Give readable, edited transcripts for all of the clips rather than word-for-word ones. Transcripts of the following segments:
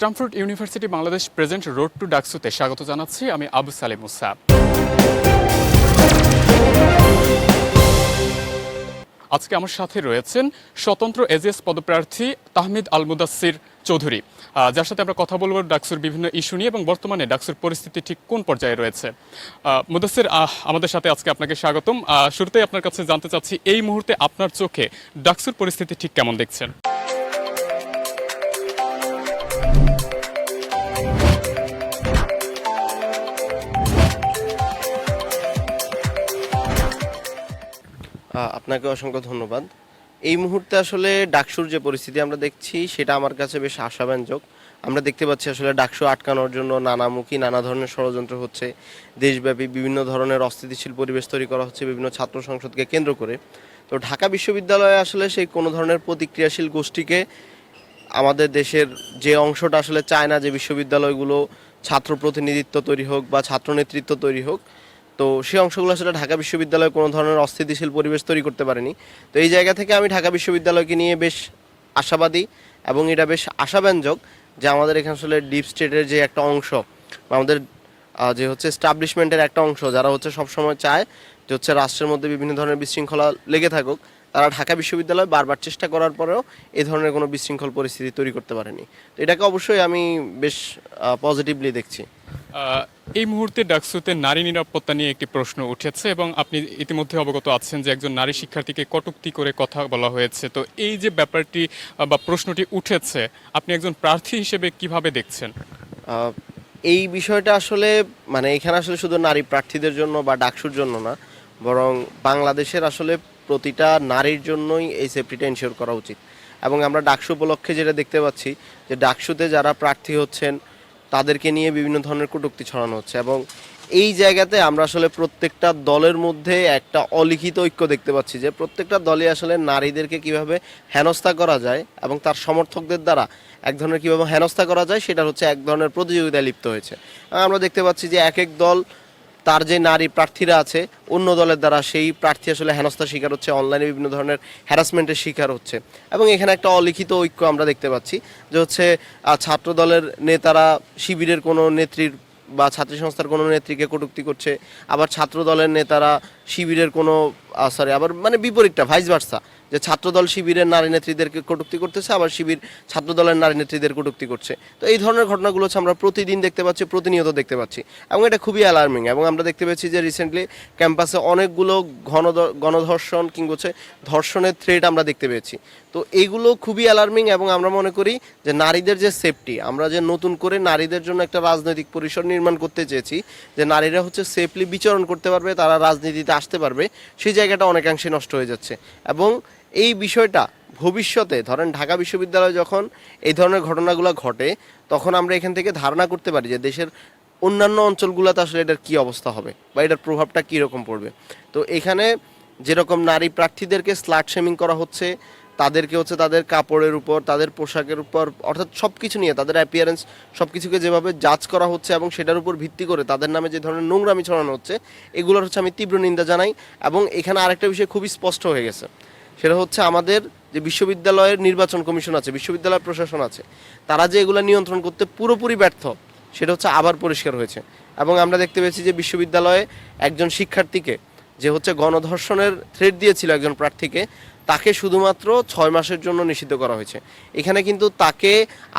Stamford university Bangladesh present road to ডাকসুতে স্বাগত জানাচ্ছি আমি আবু সালেম মুসা। আজকে আমার সাথে রয়েছেন স্বতন্ত্র এজিএস পদপ্রার্থী তাহমিদ আল মুদাসসির চৌধুরী, যার সাথে আমরা কথা বলবো ডাকসুর বিভিন্ন ইস্যু নিয়ে এবং বর্তমানে ডাকসুর পরিস্থিতি ঠিক কোন পর্যায়ে রয়েছে। মুদাসসির, আমাদের সাথে আজকে আপনাকে স্বাগতম। শুরুতেই আপনার কাছে জানতে চাচ্ছি, এই মুহূর্তে আপনার চোখে ডাকসুর পরিস্থিতি ঠিক কেমন দেখছেন? আপনাকে অসংখ্য ধন্যবাদ। এই মুহূর্তে আসলে ডাকসুর যে পরিস্থিতি আমরা দেখছি সেটা আমার কাছে বেশ আশাব্যঞ্জক। আমরা দেখতে পাচ্ছি আসলে ডাকসু আটকানোর জন্য নানা ধরনের ষড়যন্ত্র হচ্ছে। দেশব্যাপী বিভিন্ন ধরনের অস্থিতিশীল পরিবেশ তৈরি করা হচ্ছে বিভিন্ন ছাত্র সংসদকে কেন্দ্র করে। তো ঢাকা বিশ্ববিদ্যালয়ে আসলে সেই কোনো ধরনের প্রতিক্রিয়াশীল গোষ্ঠীকে আমাদের দেশের যে অংশটা আসলে চায় না যে বিশ্ববিদ্যালয়গুলো ছাত্র প্রতিনিধিত্ব তৈরি হোক বা ছাত্র নেতৃত্ব তৈরি হোক, তো সেই অংশগুলো আসলে ঢাকা বিশ্ববিদ্যালয়ে কোনো ধরনের অস্থিতিশীল পরিবেশ তৈরি করতে পারেনি। তো এই জায়গা থেকে আমি ঢাকা বিশ্ববিদ্যালয়কে নিয়ে বেশ আশাবাদী এবং এটা বেশ আশাব্যঞ্জক যে আমাদের এখানে আসলে ডিপ স্টেটের যে একটা অংশ বা আমাদের যে হচ্ছে এস্টাবলিশমেন্টের একটা অংশ, যারা হচ্ছে সবসময় চায় যে হচ্ছে রাষ্ট্রের মধ্যে বিভিন্ন ধরনের বিশৃঙ্খলা লেগে থাকুক, তারা ঢাকা বিশ্ববিদ্যালয় বারবার চেষ্টা করার পরেও এই ধরনের কোনো বিশৃঙ্খল পরিস্থিতি তৈরি করতে পারেনি। তো এটাকে অবশ্যই আমি বেশ পজিটিভলি দেখছি। এই মুহূর্তে ডাকসুতে নারী নিরাপত্তা নিয়ে একটি প্রশ্ন উঠেছে এবং আপনি ইতিমধ্যে অবগত আছেন যে একজন নারী শিক্ষার্থীকে কটূক্তি করে কথা বলা হয়েছে। তো এই যে ব্যাপারটি বা প্রশ্নটি উঠেছে, আপনি একজন প্রার্থী হিসেবে কিভাবে দেখছেন? এই বিষয়টা আসলে মানে এখানে আসলে শুধু নারী প্রার্থীদের জন্য বা ডাকসুর জন্য না, বরং বাংলাদেশের আসলে প্রতিটা নারীর জন্যই এই সেফটিটা এনশিওর করা উচিত। এবং আমরা ডাকসু উপলক্ষে যেটা দেখতে পাচ্ছি যে ডাকসুতে যারা প্রার্থী হচ্ছেন তাদেরকে নিয়ে বিভিন্ন ধরনের কটূক্তি ছড়ানো হচ্ছে এবং এই জায়গাতে আমরা আসলে প্রত্যেকটা দলের মধ্যে একটা অলিখিত ঐক্য দেখতে পাচ্ছি যে প্রত্যেকটা দলই আসলে নারীদেরকে কিভাবে হেনস্থা করা যায় এবং তার সমর্থকদের দ্বারা এক ধরনের কীভাবে হেনস্থা করা যায় সেটা হচ্ছে এক ধরনের প্রতিযোগিতায় লিপ্ত হয়েছে। আমরা দেখতে পাচ্ছি যে এক এক দল তার যে নারী প্রার্থীরা আছে অন্য দলের দ্বারা সেই প্রার্থী আসলে হেনস্থার শিকার হচ্ছে, অনলাইনে বিভিন্ন ধরনের হ্যারাসমেন্টের শিকার হচ্ছে এবং এখানে একটা অলিখিত ঐক্য আমরা দেখতে পাচ্ছি যে হচ্ছে ছাত্র দলের নেতারা শিবিরের কোনো নেত্রীর বা ছাত্রী সংস্থার কোনো নেত্রীকে কটূক্তি করছে, আবার ছাত্র দলের নেতারা শিবিরের কোনো আবার মানে বিপরীতটা ভাইস ভার্সা, যে ছাত্রদল শিবিরের নারী নেত্রীদেরকে কটূক্তি করতেছে, আবার শিবির ছাত্রদলের নারী নেত্রীদের কটূক্তি করছে। তো এই ধরনের ঘটনাগুলো হচ্ছে আমরা প্রতিদিন দেখতে পাচ্ছি, প্রতিনিয়ত দেখতে পাচ্ছি এবং এটা খুবই অ্যালার্মিং। এবং আমরা দেখতে পাচ্ছি যে রিসেন্টলি ক্যাম্পাসে অনেকগুলো গণধর্ষণ কিংবা হচ্ছে ধর্ষণের থ্রেট আমরা দেখতে পেয়েছি। তো এইগুলো খুবই অ্যালার্মিং এবং আমরা মনে করি যে নারীদের যে সেফটি, আমরা যে নতুন করে নারীদের জন্য একটা রাজনৈতিক পরিসর নির্মাণ করতে চেয়েছি যে নারীরা হচ্ছে সেফলি বিচরণ করতে পারবে, তারা রাজনীতিতে আসতে পারবে, সেই জায়গাটা অনেকাংশে নষ্ট হয়ে যাচ্ছে। এবং এই বিষয়টা ভবিষ্যতে ধরেন ঢাকা বিশ্ববিদ্যালয়ে যখন এই ধরনের ঘটনাগুলো ঘটে তখন আমরা এখান থেকে ধারণা করতে পারি যে দেশের অন্যান্য অঞ্চলগুলোতে আসলে এটার কী অবস্থা হবে বা এটার প্রভাবটা কীরকম পড়বে। তো এখানে যেরকম নারী প্রার্থীদেরকে স্লাট শেমিং করা হচ্ছে, তাদেরকে হচ্ছে তাদের কাপড়ের উপর, তাদের পোশাকের উপর, অর্থাৎ সব কিছু নিয়ে তাদের অ্যাপিয়ারেন্স সব কিছুকে যেভাবে জাজ করা হচ্ছে এবং সেটার উপর ভিত্তি করে তাদের নামে যে ধরনের নোংরামি ছড়ানো হচ্ছে, এগুলোর হচ্ছে আমি তীব্র নিন্দা জানাই। এবং এখানে আরেকটা বিষয় খুবই স্পষ্ট হয়ে গেছে, সেটা হচ্ছে আমাদের যে বিশ্ববিদ্যালয়ের নির্বাচন কমিশন আছে, বিশ্ববিদ্যালয় প্রশাসন আছে, তারা যে এগুলো নিয়ন্ত্রণ করতে পুরোপুরি ব্যর্থ, সেটা হচ্ছে আবার পরিষ্কার হয়েছে। এবং আমরা দেখতে পেয়েছি যে বিশ্ববিদ্যালয়ে একজন শিক্ষার্থীকে যে হচ্ছে গণধর্ষণের থ্রেট দিয়েছিল একজন প্রার্থীকে, তাকে শুধুমাত্র 6 মাসের জন্য নিষিদ্ধ করা হয়েছে। এখানে কিন্তু তাকে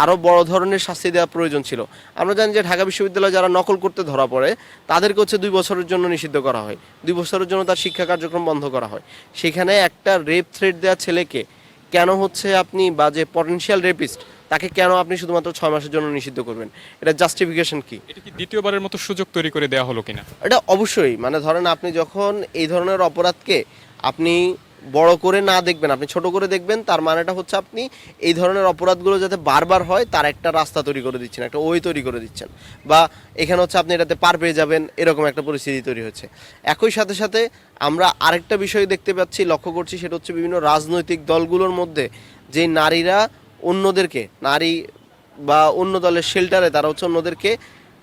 আরও বড় ধরনের শাস্তি দেওয়া প্রয়োজন ছিল। আমরা জানি যে ঢাকা বিশ্ববিদ্যালয়ে যারা নকল করতে ধরা পড়ে তাদেরকে হচ্ছে 2 বছরের জন্য নিষিদ্ধ করা হয়, 2 বছরের জন্য তার শিক্ষা কার্যক্রম বন্ধ করা হয়। সেখানে একটা রেপ থ্রেট দেওয়া ছেলেকে কেন হচ্ছে আপনি বা যে পটেনশিয়াল রেপিস্ট তাকে কেন আপনি শুধুমাত্র 6 মাসের জন্য নিষিদ্ধ করবেন? এটা জাস্টিফিকেশন কি? এটা কি দ্বিতীয়বারের মতো সুযোগ তৈরি করে দেওয়া হলো কিনা? এটা অবশ্যই, মানে ধরেন আপনি যখন এই ধরনের অপরাধকে আপনি বড় করে না দেখবেন, আপনি ছোট করে দেখবেন, তার মানেটা হচ্ছে আপনি এই ধরনের অপরাধগুলো যাতে বারবার হয় তার একটা রাস্তা তৈরি করে দিচ্ছেন, একটা ওয়ে তৈরি করে দিচ্ছেন, বা এখানে হচ্ছে আপনি এটাতে পার পেয়ে যাবেন, এরকম একটা পরিস্থিতি তৈরি হচ্ছে। একই সাথে সাথে আমরা আরেকটা বিষয় দেখতে পাচ্ছি, লক্ষ্য করছি, সেটা হচ্ছে বিভিন্ন রাজনৈতিক দলগুলোর মধ্যে যে নারীরা অন্যদেরকে, নারী বা অন্য দলের শেল্টারে তারা হচ্ছে অন্যদেরকে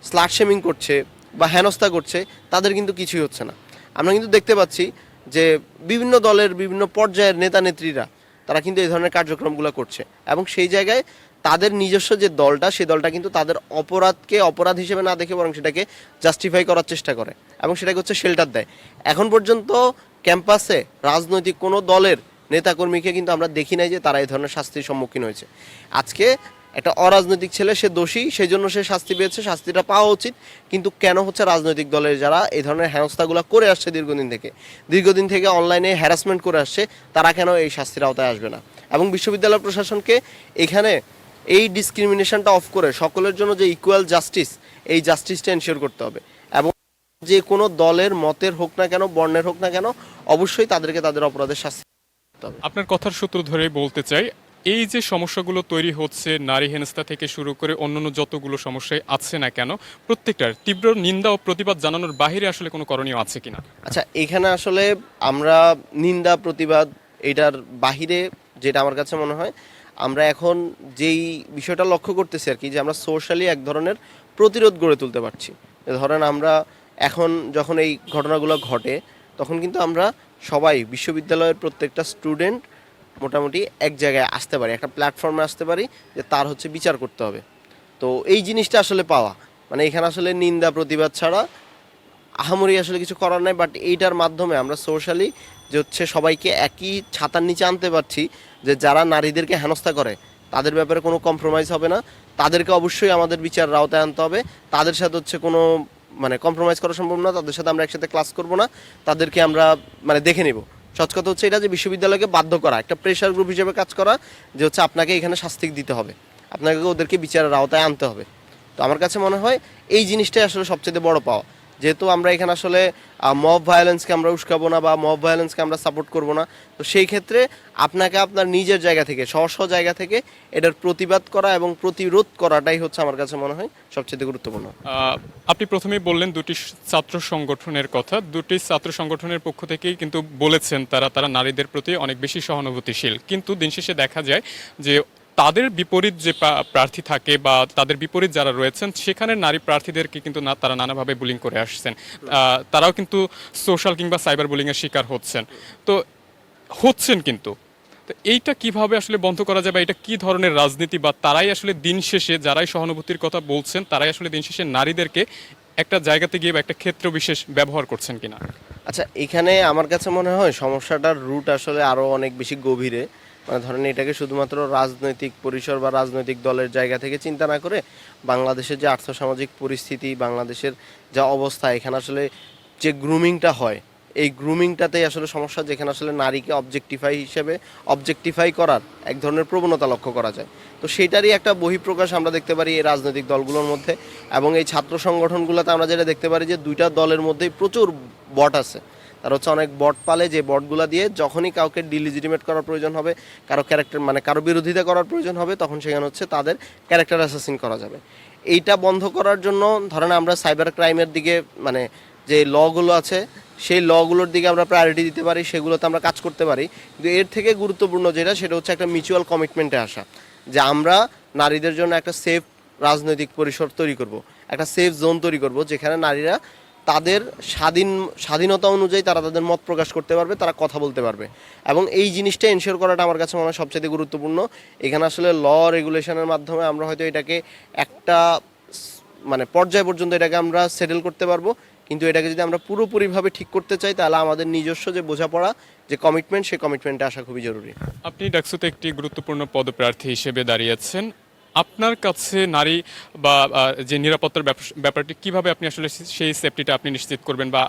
স্লাট শেমিং করছে বা হেনস্থা করছে, তাদের কিন্তু কিছুই হচ্ছে না। আমরা কিন্তু দেখতে পাচ্ছি যে বিভিন্ন দলের বিভিন্ন পর্যায়ের নেতা নেত্রীরা তারা কিন্তু এই ধরনের কার্যক্রমগুলো করছে এবং সেই জায়গায় তাদের নিজস্ব যে দলটা, সেই দলটা কিন্তু তাদের অপরাধকে অপরাধ হিসেবে না দেখে বরং সেটাকে জাস্টিফাই করার চেষ্টা করে এবং সেটাকে হচ্ছে শেল্টার দেয়। এখন পর্যন্ত ক্যাম্পাসে রাজনৈতিক কোনো দলের নেতাকর্মীকে কিন্তু আমরা দেখি নাই যে তারা এই ধরনের শাস্তির সম্মুখীন হয়েছে। আজকে একটা অরাজনৈতিক ছেলে, সে দোষী, সেই জন্য সে শাস্তি পেয়েছে, শাস্তিটা পাওয়া উচিত। কিন্তু কেন হচ্ছে রাজনৈতিক দলের যারা এই ধরনের হেনস্থাগুলো করে আসছে দীর্ঘদিন থেকে অনলাইনে হ্যারাসমেন্ট করে আসছে, তারা কেন এই শাস্তির আওতায় আসবে না? এবং বিশ্ববিদ্যালয় প্রশাসনকে এখানে এই ডিসক্রিমিনেশনটা অফ করে সকলের জন্য যে ইকুয়াল জাস্টিস, এই জাস্টিসটা এনশিওর করতে হবে। এবং যে কোনো দলের মতের হোক না কেন, বর্ণের হোক না কেন, অবশ্যই তাদেরকে তাদের অপরাধের শাস্তি করতে হবে। আপনার কথার সূত্র ধরেই বলতে চাই, এই যে সমস্যাগুলো তৈরি হচ্ছে, নারী হেনস্থা থেকে শুরু করে অন্যান্য যতগুলো সমস্যায় আছে না কেন, প্রত্যেকটার তীব্র নিন্দা ও প্রতিবাদ জানানোর বাইরে আসলে কোনো করণীয় আছে কিনা? আচ্ছা, এখানে আসলে আমরা নিন্দা প্রতিবাদ এটার বাহিরে যেটা আমার কাছে মনে হয়, আমরা এখন যেই বিষয়টা লক্ষ্য করতেছি আর কি, যে আমরা সোশ্যালি এক ধরনের প্রতিরোধ গড়ে তুলতে পারছি। ধরেন আমরা এখন যখন এই ঘটনাগুলো ঘটে, তখন কিন্তু আমরা সবাই বিশ্ববিদ্যালয়ের প্রত্যেকটা স্টুডেন্ট মোটামুটি এক জায়গায় আসতে পারি, একটা প্ল্যাটফর্মে আসতে পারি যে তার হচ্ছে বিচার করতে হবে। তো এই জিনিসটা আসলে পাওয়া, মানে এখানে আসলে নিন্দা প্রতিবাদ ছাড়া আহামরি আসলে কিছু করার নাই। বাট এইটার মাধ্যমে আমরা সোশ্যালি যে হচ্ছে সবাইকে একই ছাতার নিচে আনতে পারছি, যে যারা নারীদেরকে হেনস্থা করে তাদের ব্যাপারে কোনো কম্প্রোমাইজ হবে না, তাদেরকে অবশ্যই আমাদের বিচারের আওতায় আনতে হবে। তাদের সাথে হচ্ছে কোনো মানে কম্প্রোমাইজ করা সম্ভব না, তাদের সাথে আমরা একসাথে ক্লাস করব না, তাদেরকে আমরা মানে দেখে নেব। সহজ কথা হচ্ছে এটা, যে বিশ্ববিদ্যালয়কে বাধ্য করা, একটা প্রেশার গ্রুপ হিসেবে কাজ করা, যে হচ্ছে আপনাকে এখানে শাস্তি দিতে হবে, আপনাকে ওদেরকে বিচারের আওতায় আনতে হবে। তো আমার কাছে মনে হয় এই জিনিসটাই আসলে সবচেয়ে বড় পাওয়া। যেহেতু আমরা এখানে আসলে মব ভায়োলেন্সকে আমরা উস্কাবো না বা মব ভায়োলেন্সকে আমরা সাপোর্ট করব না, তো সেই ক্ষেত্রে আপনাকে আপনার নিজের জায়গা থেকে, স্ব জায়গা থেকে এটার প্রতিবাদ করা এবং প্রতিরোধ করাটাই হচ্ছে আমার কাছে মনে হয় সবচেয়ে গুরুত্বপূর্ণ। আপনি প্রথমেই বললেন দুটি ছাত্র সংগঠনের কথা। দুটি ছাত্র সংগঠনের পক্ষ থেকেই কিন্তু বলেছেন তারা নারীদের প্রতি অনেক বেশি সহানুভূতিশীল, কিন্তু দিন শেষে দেখা যায় যে তাদের বিপরীত যে প্রার্থী থাকে বা তাদের বিপরীত যারা রয়েছেন, সেখানে নারী প্রার্থীদেরকে কিন্তু তারা নানাভাবে বুলিং করে আসছেন। তারাও কিন্তু সোশ্যাল কিংবা সাইবার বুলিংয়ের শিকার হচ্ছেন কিন্তু। তো এইটা কিভাবে আসলে বন্ধ করা যাবে? এটা কি ধরনের রাজনীতি, বা তারাই আসলে দিন শেষে, যারাই সহানুভূতির কথা বলছেন, তারাই আসলে দিন শেষে নারীদেরকে একটা জায়গাতে গিয়ে বা একটা ক্ষেত্র বিশেষ ব্যবহার করছেন কিনা? আচ্ছা, এখানে আমার কাছে মনে হয় সমস্যাটার রুট আসলে আরও অনেক বেশি গভীরে। মানে ধরেন এটাকে শুধুমাত্র রাজনৈতিক পরিসর বা রাজনৈতিক দলের জায়গা থেকে চিন্তা না করে, বাংলাদেশের যে আর্থসামাজিক পরিস্থিতি, বাংলাদেশের যা অবস্থা, এখানে আসলে যে গ্রুমিংটা হয়, এই গ্রুমিংটাতেই আসলে সমস্যা, যেখানে আসলে নারীকে অবজেক্টিফাই করার এক ধরনের প্রবণতা লক্ষ্য করা যায়। তো সেটারই একটা বহিঃপ্রকাশ আমরা দেখতে পারি এই রাজনৈতিক দলগুলোর মধ্যে। এবং এই ছাত্র সংগঠনগুলোতে আমরা যেটা দেখতে পারি, যে দুইটা দলের মধ্যেই প্রচুর বট আছে। তার হচ্ছে অনেক বট পালে, যে বটগুলো দিয়ে যখনই কাউকে ডিলিজিটিমেট করার প্রয়োজন হবে, কারো ক্যারেক্টার মানে কারো বিরোধিতা করার প্রয়োজন হবে, তখন সেখানে হচ্ছে তাদের ক্যারেক্টার অ্যাসাসিন করা যাবে। এইটা বন্ধ করার জন্য ধরেন আমরা সাইবার ক্রাইমের দিকে, মানে যে লগুলো আছে সেই লগুলোর দিকে আমরা প্রায়োরিটি দিতে পারি, সেগুলোতে আমরা কাজ করতে পারি। কিন্তু এর থেকে গুরুত্বপূর্ণ যেটা, সেটা হচ্ছে একটা মিউচুয়াল কমিটমেন্টে আসা, যে আমরা নারীদের জন্য একটা সেফ রাজনৈতিক পরিসর তৈরি করব, একটা সেফ জোন তৈরি করব, যেখানে নারীরা তাদের স্বাধীনতা অনুযায়ী তারা তাদের মত প্রকাশ করতে পারবে, তারা কথা বলতে পারবে। এবং এই জিনিসটা এনশিওর করাটা আমার কাছে মনে হয় সবচেয়ে গুরুত্বপূর্ণ। এখানে আসলে ল রেগুলেশনের মাধ্যমে আমরা হয়তো এটাকে একটা মানে পর্যায় পর্যন্ত এটাকে আমরা সেটেল করতে পারবো। কিন্তু এটাকে যদি আমরা পুরোপুরিভাবে ঠিক করতে চাই, তাহলে আমাদের নিজস্ব যে বোঝাপড়া, যে কমিটমেন্ট, সেই কমিটমেন্টে আসা খুবই জরুরি। আপনি ডাকসুতে একটি গুরুত্বপূর্ণ পদপ্রার্থী হিসেবে দাঁড়িয়েছেন। আপনার কাছে নারী বা যে নিরাপত্তার ব্যাপারটি কিভাবে আপনি আসলে সেই সেফটিটা আপনি নিশ্চিত করবেন, বা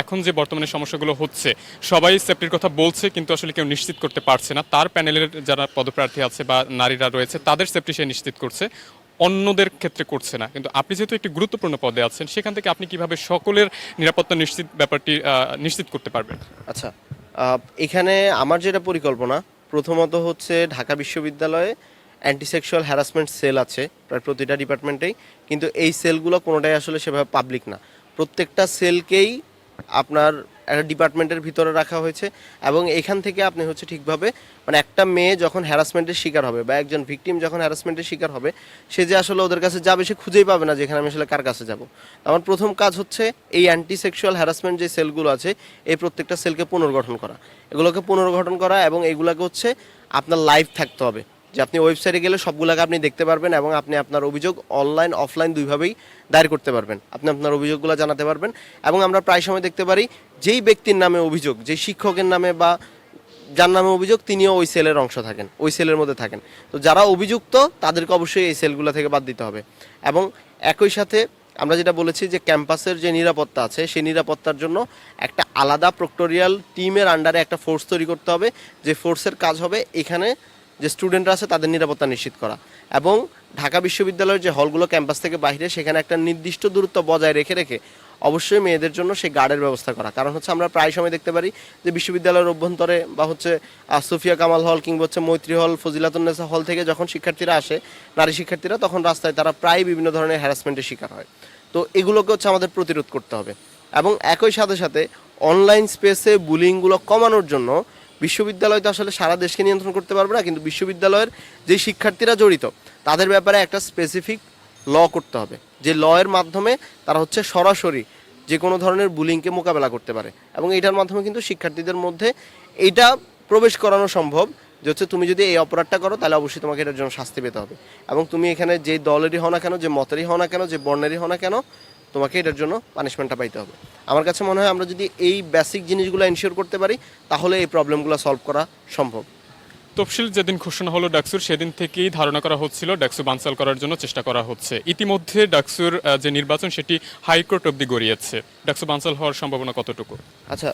এখন যে বর্তমানে সমস্যাগুলো হচ্ছে, সবাই সেফটির কথা বলছে কিন্তু আসলে কেউ নিশ্চিত করতে পারছে না, তার প্যানেলের যারা পদপ্রার্থী আছে বা নারীরা রয়েছে তাদের সেফটি সে নিশ্চিত করছে, অন্যদের ক্ষেত্রে করছে না। কিন্তু আপনি যেহেতু একটি গুরুত্বপূর্ণ পদে আছেন, সেখান থেকে আপনি কিভাবে সকলের নিরাপত্তা ব্যাপারটি নিশ্চিত করতে পারবেন? আচ্ছা, এখানে আমার যেটা পরিকল্পনা, প্রথমত হচ্ছে ঢাকা বিশ্ববিদ্যালয়ে অ্যান্টিসেক্সুয়াল হ্যারাসমেন্ট সেল আছে প্রায় প্রতিটা ডিপার্টমেন্টেই, কিন্তু এই সেলগুলো কোনোটাই আসলে সেভাবে পাবলিক না। প্রত্যেকটা সেলকেই আপনার একটা ডিপার্টমেন্টের ভিতরে রাখা হয়েছে। এবং এখান থেকে আপনি হচ্ছে ঠিকভাবে, মানে একটা মেয়ে যখন হ্যারাসমেন্টের শিকার হবে বা একজন ভিকটিম যখন হ্যারাসমেন্টের শিকার হবে, সে যে আসলে ওদের কাছে যাবে, সে খুঁজেই পাবে না যেখানে আমি আসলে কার কাছে যাব। আমার প্রথম কাজ হচ্ছে এই অ্যান্টিসেক্সুয়াল হ্যারাসমেন্ট যে সেলগুলো আছে, এই প্রত্যেকটা সেলকে পুনর্গঠন করা, এগুলোকে পুনর্গঠন করা, এবং এগুলোকে হচ্ছে আপনার লাইভ থাকতে হবে, যে আপনি ওয়েবসাইটে গেলে সবগুলোকে আপনি দেখতে পারবেন এবং আপনি আপনার অভিযোগ অনলাইন অফলাইন দুইভাবেই দায়ের করতে পারবেন। আপনি আপনার অভিযোগগুলো জানাতে পারবেন এবং আমরা প্রায় সময় দেখতে পারি যেই ব্যক্তির নামে অভিযোগ, যেই শিক্ষকের নামে বা যার নামে অভিযোগ তিনিও ওই সেলের অংশ থাকেন, ওই সেলের মধ্যে থাকেন। তো যারা অভিযুক্ত তাদেরকে অবশ্যই এই সেলগুলো থেকে বাদ দিতে হবে। এবং একই সাথে আমরা যেটা বলেছি যে ক্যাম্পাসের যে নিরাপত্তা আছে সেই নিরাপত্তার জন্য একটা আলাদা প্রক্টোরিয়াল টিমের আন্ডারে একটা ফোর্স তৈরি করতে হবে, যে ফোর্সের কাজ হবে এখানে যে স্টুডেন্টরা আছে তাদের নিরাপত্তা নিশ্চিত করা। এবং ঢাকা বিশ্ববিদ্যালয়ের যে হলগুলো ক্যাম্পাস থেকে বাইরে, সেখানে একটা নির্দিষ্ট দূরত্ব বজায় রেখে রেখে অবশ্যই মেয়েদের জন্য সেই গার্ডের ব্যবস্থা করা। কারণ হচ্ছে আমরা প্রায় সময় দেখতে পারি যে বিশ্ববিদ্যালয়ের অভ্যন্তরে বা হচ্ছে সুফিয়া কামাল হল কিংবা হচ্ছে মৈত্রী হল, ফজিলাতুন্নেসা হল থেকে যখন শিক্ষার্থীরা আসে, নারী শিক্ষার্থীরা, তখন রাস্তায় তারা প্রায় বিভিন্ন ধরনের হ্যারাসমেন্টের শিকার হয়। তো এগুলোকে হচ্ছে আমাদের প্রতিরোধ করতে হবে। এবং একই সাথে সাথে অনলাইন স্পেসে বুলিংগুলো কমানোর জন্য বিশ্ববিদ্যালয় তো আসলে সারা দেশকে নিয়ন্ত্রণ করতে পারবে না, কিন্তু বিশ্ববিদ্যালয়ের যে শিক্ষার্থীরা জড়িত তাদের ব্যাপারে একটা স্পেসিফিক ল করতে হবে, যে লয়ের মাধ্যমে তারা হচ্ছে সরাসরি যে কোনো ধরনের বুলিংকে মোকাবেলা করতে পারে। এবং এইটার মাধ্যমে কিন্তু শিক্ষার্থীদের মধ্যে এইটা প্রবেশ করানো সম্ভব যে হচ্ছে তুমি যদি এই অপরাধটা করো তাহলে অবশ্যই তোমাকে এটার জন্য শাস্তি পেতে হবে। এবং তুমি এখানে যে দলেরই হও না কেন, যে মতেরই হও না কেন, যে বর্ণেরই হও না কেন, তোমাকে এটার জন্য পানিশমেন্টটা পাইতে হবে। আমার কাছে মনে হয় আমরা যদি এই বেসিক জিনিসগুলো এনশিওর করতে পারি তাহলে এই প্রবলেমগুলো সলভ করা সম্ভব। তফসিল যেদিন ঘোষণা হলো ডাকসুর, সেদিন থেকেই ধারণা করা হচ্ছিল ডাকসু বানচাল করার জন্য চেষ্টা করা হচ্ছে। ইতিমধ্যে ডাকসুর যে নির্বাচন সেটি হাইকোর্ট অবধি গড়িয়েছে। ডাকসু বানচাল হওয়ার সম্ভাবনা কতটুকু? আচ্ছা,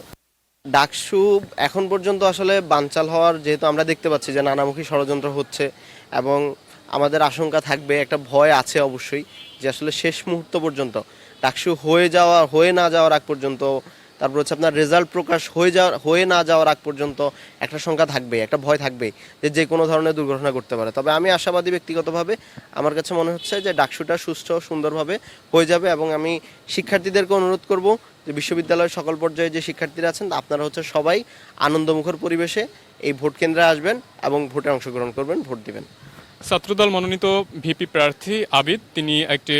ডাকসু এখন পর্যন্ত আসলে বানচাল হওয়ার, যেহেতু আমরা দেখতে পাচ্ছি যে নানামুখী ষড়যন্ত্র হচ্ছে এবং আমাদের আশঙ্কা থাকবে, একটা ভয় আছে অবশ্যই যে আসলে শেষ মুহূর্ত পর্যন্ত ডাকসু হয়ে না যাওয়ার আগ পর্যন্ত, তারপর হচ্ছে আপনার রেজাল্ট প্রকাশ হয়ে না যাওয়ার আগ পর্যন্ত একটা সংখ্যা থাকবে, একটা ভয় থাকবে যে যে কোনো ধরনের দুর্ঘটনা ঘটতে পারে। তবে আমি আশাবাদী ব্যক্তিগতভাবে, আমার কাছে মনে হচ্ছে যে ডাকসুটা সুষ্ঠু সুন্দরভাবে হয়ে যাবে। এবং আমি শিক্ষার্থীদেরকে অনুরোধ করব যে বিশ্ববিদ্যালয়ের সকল পর্যায়ে যে শিক্ষার্থীরা আছেন আপনারা হচ্ছে সবাই আনন্দমুখর পরিবেশে এই ভোট কেন্দ্রে আসবেন এবং ভোটে অংশগ্রহণ করবেন, ভোট দিবেন। ছাত্রদল মনোনীত ভিপি প্রার্থী আবিদ তিনি একটি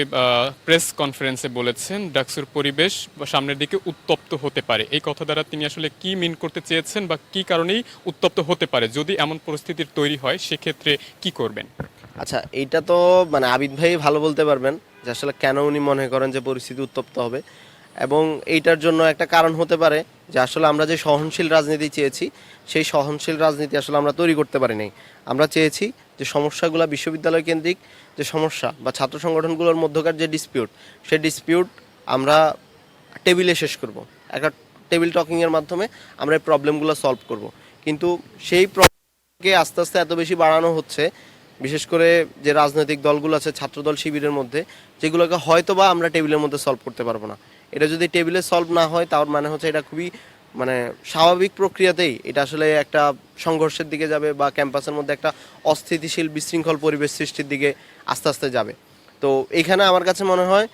প্রেস কনফারেন্সে বলেছেন ডাকসুর পরিবেশ সামনের দিকে উত্তপ্ত হতে পারে। এই কথা দ্বারা তিনি আসলে কি মিন করতে চেয়েছেন বা কি কারণেই উত্তপ্ত হতে পারে? যদি এমন পরিস্থিতির তৈরি হয় সেক্ষেত্রে কি করবেন? আচ্ছা, এইটা তো মানে আবিদ ভাই ভালো বলতে পারবেন যে আসলে কেন উনি মনে করেন যে পরিস্থিতি উত্তপ্ত হবে। এবং এইটার জন্য একটা কারণ হতে পারে যে আসলে আমরা যে সহনশীল রাজনীতি চেয়েছি সেই সহনশীল রাজনীতি আসলে আমরা তৈরি করতে পারি নাই। আমরা চেয়েছি যে সমস্যাগুলো বিশ্ববিদ্যালয় কেন্দ্রিক যে সমস্যা বা ছাত্র সংগঠনগুলোর মধ্যকার যে ডিসপিউট, সেই ডিসপিউট আমরা টেবিলে শেষ করব, একটা টেবিল টকিংয়ের মাধ্যমে আমরা এই প্রবলেমগুলো সলভ করব। কিন্তু সেই প্রবলেমকে আস্তে আস্তে এত বেশি বাড়ানো হচ্ছে, বিশেষ করে যে রাজনৈতিক দলগুলো আছে ছাত্রদল শিবিরের মধ্যে, যেগুলোকে হয়তো বা আমরা টেবিলের মধ্যে সলভ করতে পারবো না। এটা যদি টেবিলে সলভ না হয় তার মানে হচ্ছে এটা খুবই মানে স্বাভাবিক প্রক্রিয়াতেই এটা আসলে একটা সংঘর্ষের দিকে যাবে বা ক্যাম্পাসের মধ্যে একটা অস্থিতিশীল বিশৃঙ্খল পরিবেশ সৃষ্টির দিকে আস্তে আস্তে যাবে। তো এখানে আমার কাছে মনে হয়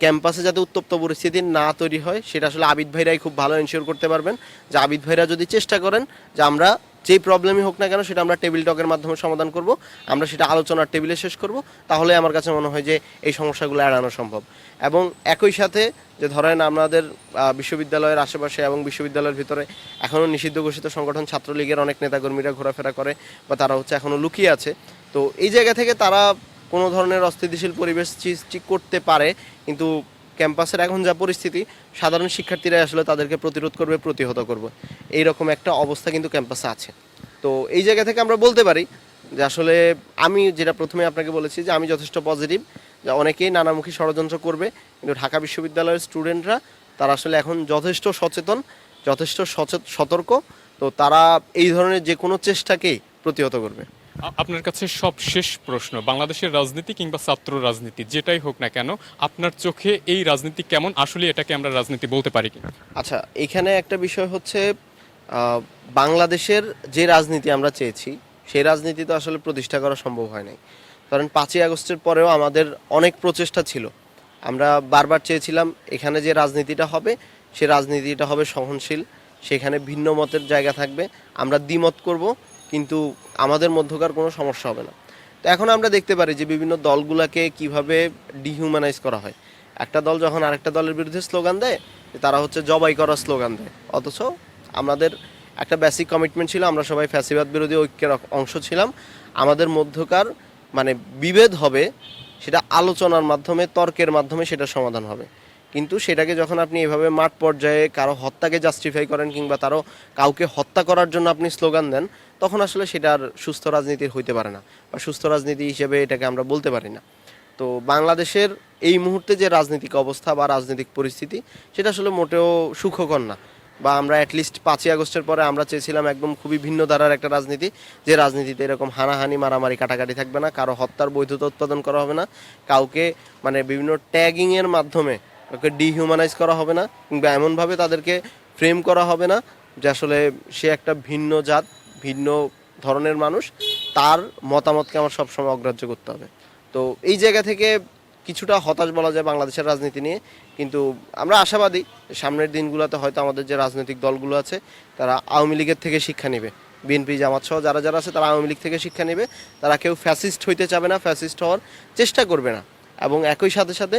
ক্যাম্পাসে যাতে উত্তপ্ত পরিস্থিতি না তৈরি হয় সেটা আসলে আবিদ ভাইরাই খুব ভালো এনশিওর করতে পারবেন। যে আবিদ ভাইরা যদি চেষ্টা করেন যে আমরা যেই প্রবলেমই হোক না কেন সেটা আমরা টেবিল টকের মাধ্যমে সমাধান করব, আমরা সেটা আলোচনার টেবিলে শেষ করব, তাহলে আমার কাছে মনে হয় যে এই সমস্যাগুলো এড়ানো সম্ভব। এবং একই সাথে যে ধরেন আমাদের বিশ্ববিদ্যালয়ের আশেপাশে এবং বিশ্ববিদ্যালয়ের ভিতরে এখনও নিষিদ্ধ ঘোষিত সংগঠন ছাত্রলীগের অনেক নেতাকর্মীরা ঘোরাফেরা করে বা তারা হচ্ছে এখনও লুকিয়ে আছে। তো এই জায়গা থেকে তারা কোনো ধরনের অস্থিতিশীল পরিবেশ সৃষ্টি করতে পারে, কিন্তু ক্যাম্পাসের এখন যা পরিস্থিতি সাধারণ শিক্ষার্থীরা আসলে তাদেরকে প্রতিরোধ করবে, প্রতিহত করবে, এইরকম একটা অবস্থা কিন্তু ক্যাম্পাসে আছে। তো এই জায়গা থেকে আমরা বলতে পারি যে আসলে আমি যেটা প্রথমে আপনাকে বলেছি যে আমি যথেষ্ট পজিটিভ, যে অনেকেই নানামুখী ষড়যন্ত্র করবে, কিন্তু ঢাকা বিশ্ববিদ্যালয়ের স্টুডেন্টরা তারা আসলে এখন যথেষ্ট সচেতন, যথেষ্ট সতর্ক। তো তারা এই ধরনের যে কোনো চেষ্টাকেই প্রতিহত করবে। আপনার কাছে সব শেষ প্রশ্ন, বাংলাদেশের রাজনীতি কিংবা ছাত্র রাজনীতি যেটাই হোক না কেন, আপনার চোখে এই রাজনীতি কেমন? আসলে এটাকে আমরা রাজনীতি বলতে পারি কি? আচ্ছা, এখানে একটা বিষয় হচ্ছে বাংলাদেশের যে রাজনীতি আমরা চেয়েছি সেই রাজনীতি তো আসলে প্রতিষ্ঠা করা সম্ভব হয় নাই। কারণ 5ই আগস্টের পরেও আমাদের অনেক প্রচেষ্টা ছিল, আমরা বারবার চেয়েছিলাম এখানে যে রাজনীতিটা হবে সে রাজনীতিটা হবে সহনশীল, সেখানে ভিন্ন মতের জায়গা থাকবে, আমরা দ্বিমত করব কিন্তু আমাদের মধ্যকার কোনো সমস্যা হবে না। তো এখন আমরা দেখতে পারি যে বিভিন্ন দলগুলোকে কিভাবে ডিহিউম্যানাইজ করা হয়। একটা দল যখন আরেকটা দলের বিরুদ্ধে স্লোগান দেয় তারা হচ্ছে জবাই করার স্লোগান দেয়, অথচ আমাদের একটা বেসিক কমিটমেন্ট ছিল, আমরা সবাই ফ্যাসিবাদ বিরোধী ঐক্যের অংশ ছিলাম, আমাদের মধ্যকার মানে বিভেদ হবে, সেটা আলোচনার মাধ্যমে, তর্কের মাধ্যমে সেটা সমাধান হবে। কিন্তু সেটাকে যখন আপনি এভাবে মাঠ পর্যায়ে কারো হত্যাকে জাস্টিফাই করেন কিংবা তারও কাউকে হত্যা করার জন্য আপনি স্লোগান দেন, তখন আসলে সেটা আর সুস্থ রাজনীতির হইতে পারে না, বা সুস্থ রাজনীতি হিসেবে এটাকে আমরা বলতে পারি না। তো বাংলাদেশের এই মুহূর্তে যে রাজনৈতিক অবস্থা বা রাজনৈতিক পরিস্থিতি, সেটা আসলে মোটেও সুখকর না। বা আমরা অ্যাটলিস্ট 5ই আগস্টের পরে আমরা চেয়েছিলাম একদম খুবই ভিন্ন ধারার একটা রাজনীতি, যে রাজনীতিতে এরকম হানাহানি, মারামারি, কাটাকাটি থাকবে না, কারো হত্যার বৈধতা উৎপাদন করা হবে না, কাউকে মানে বিভিন্ন ট্যাগিংয়ের মাধ্যমে কাউকে ডিহিউম্যানাইজ করা হবে না, কিংবা এমনভাবে তাদেরকে ফ্রেম করা হবে না যে আসলে সে একটা ভিন্ন জাত, ভিন্ন ধরনের মানুষ, তার মতামতকে আমার সবসময় অগ্রাহ্য করতে হবে। তো এই জায়গা থেকে কিছুটা হতাশ বলা যায় বাংলাদেশের রাজনীতি নিয়ে। কিন্তু আমরা আশাবাদী সামনের দিনগুলোতে হয়তো আমাদের যে রাজনৈতিক দলগুলো আছে তারা আওয়ামী লীগের থেকে শিক্ষা নেবে, বিএনপি, জামাত সহ যারা যারা আছে তারা আওয়ামী লীগ থেকে শিক্ষা নেবে। তারা কেউ ফ্যাসিস্ট হইতে চাবে না, ফ্যাসিস্ট হওয়ার চেষ্টা করবে না। এবং একই সাথে সাথে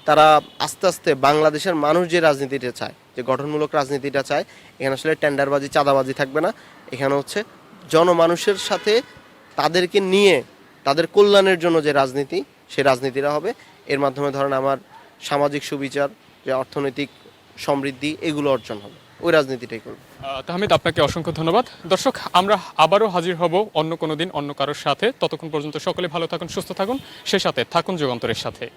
তারা আস্তে আস্তে বাংলাদেশের মানুষ যে রাজনীতিটা চায়, যে গঠনমূলক রাজনীতিটা চায়, এখানে আসলে টেন্ডারবাজি, চাঁদাবাজি থাকবে না। এখানে হচ্ছে জনমানুষের সাথে তাদেরকে নিয়ে তাদের কল্যাণের জন্য যে রাজনীতি, সে রাজনীতিটা হবে। এর মাধ্যমে ধরেন আমার সামাজিক সুবিচার, যে অর্থনৈতিক সমৃদ্ধি, এগুলো অর্জন হবে। ওই রাজনীতিটাই করবে। তাহমিদ, আপনাকে অসংখ্য ধন্যবাদ। দর্শক, আমরা আবারও হাজির হব অন্য কোনো দিন অন্য কারোর সাথে। ততক্ষণ পর্যন্ত সকলে ভালো থাকুন, সুস্থ থাকুন, সেই সাথে থাকুন যুগান্তরের সাথে।